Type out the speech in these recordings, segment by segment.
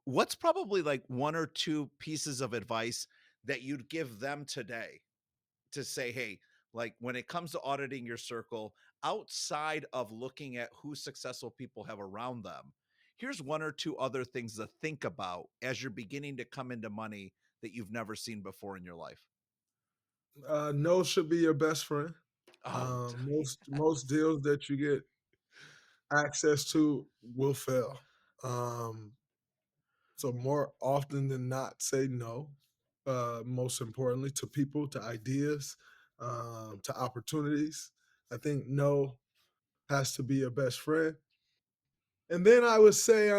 What's probably like one or two pieces of advice that you'd give them today to say, hey, like when it comes to auditing your circle, outside of looking at who successful people have around them, here's one or two other things to think about as you're beginning to come into money that you've never seen before in your life. No should be your best friend. Oh, Most deals that you get access to will fail. Um, so more often than not, say no. Most importantly, to people, to ideas, to opportunities. I think no has to be your best friend. And then I would say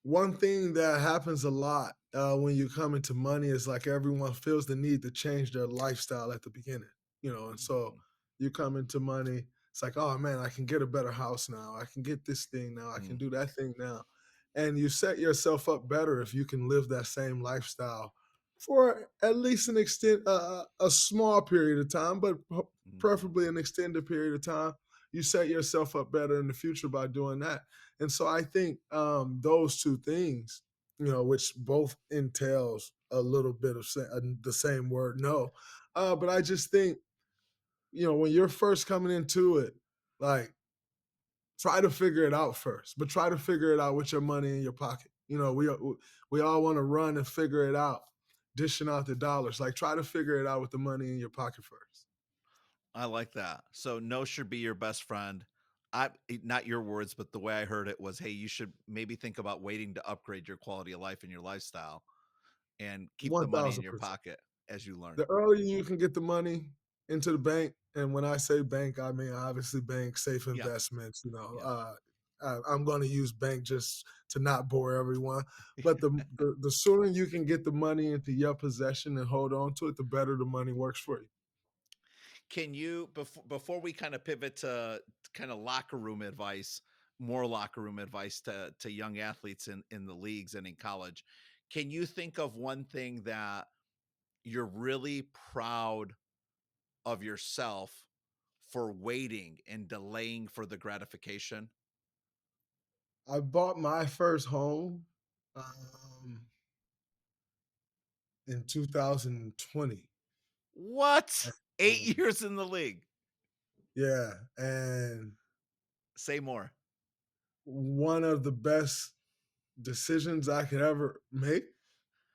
one thing that happens a lot when you come into money is like everyone feels the need to change their lifestyle at the beginning, and so mhm, you come into money, it's like, oh man, I can get a better house now. I can get this thing now. I can mm, do that thing now. And you set yourself up better if you can live that same lifestyle for at least an extent, a small period of time, but mhm. preferably an extended period of time. You set yourself up better in the future by doing that. And so I think those two things, which both entails a little bit of the same word, no. But I just think, when you're first coming into it, like try to figure it out first, but try to figure it out with your money in your pocket. We all want to run and figure it out, dishing out the dollars. Like try to figure it out with the money in your pocket first. I like that. So no should be your best friend. Not your words, but the way I heard it was, hey, you should maybe think about waiting to upgrade your quality of life and your lifestyle and keep the money in your 1000%. pocket as you learn. The earlier you can get the money into the bank, and when I say bank, I mean obviously bank, safe Yeah. investments. Yeah. I'm going to use bank just to not bore everyone, but the sooner you can get the money into your possession and hold on to it, the better the money works for you. Can you before we kind of pivot to kind of locker room advice, more locker room advice to young athletes in the leagues and in college, can you think of one thing that you're really proud of yourself for waiting and delaying for the gratification? I bought my first home um, in 2020. What? 8 Um, years in the league. yeah, and Say more. one of the best decisions I could ever make,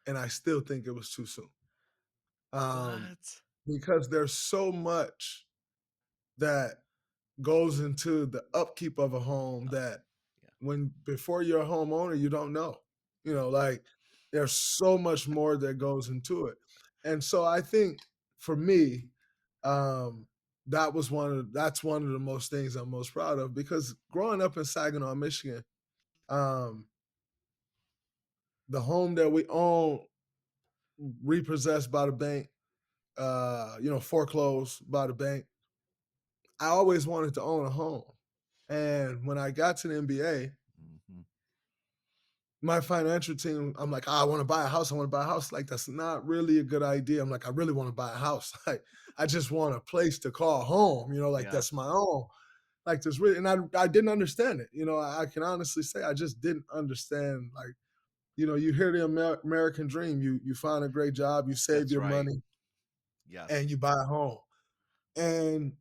and I still think it was too soon. Um, What? because there's so much that goes into the upkeep of a home Oh, that yeah. when before you're a homeowner, you don't know. Like there's so much more that goes into it. And so I think for me, um, that's one of the most things I'm most proud of because growing up in Saginaw, Michigan, um, the home that we own repossessed by the bank, foreclosed by the bank. I always wanted to own a home. And when I got to the NBA, Mhm. my financial team, I'm like, I want to buy a house. I want to buy a house. Like, that's not really a good idea. I'm like, I really want to buy a house. Like, I just want a place to call home, like Yeah, that's my own. Like, there's really, and I didn't understand it. I can honestly say I just didn't understand. Like, you hear the American dream. You find a great job, you save that's your right. money, Yes. and you buy a home. And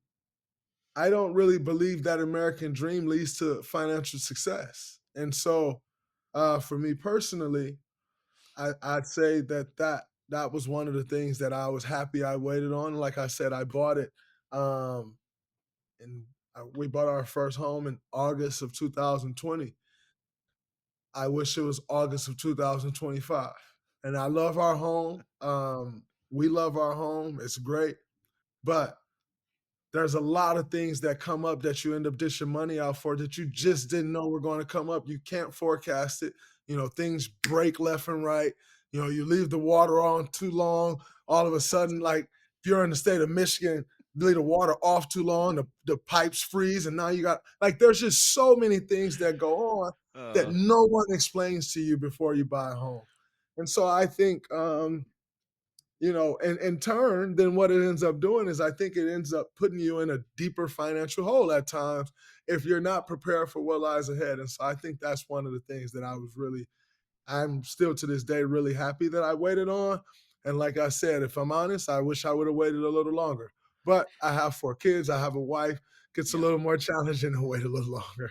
I don't really believe that American dream leads to financial success. And so, for me personally, I'd say that was one of the things that I was happy I waited on. Like I said, I bought it, um, and we bought our first home in August of 2020. I wish it was August of 2025. And I love our home. We love our home. It's great, but there's a lot of things that come up that you end up dishing money out for that you Yeah, just didn't know were going to come up. You can't forecast it. Things break left and right. You leave the water on too long. All of a sudden, like if you're in the state of Michigan, leave the water off too long, the pipes freeze, and now you got like there's just so many things that go on that uh, no one explains to you before you buy a home. And so I think and in turn, then what it ends up doing is I think it ends up putting you in a deeper financial hole at times if you're not prepared for what lies ahead. And so I think that's one of the things that I'm still to this day really happy that I waited on. And like I said, if I'm honest, I wish I would have waited a little longer. But I have 4 kids, I have a wife. Gets a Yeah. little more challenging to wait a little longer.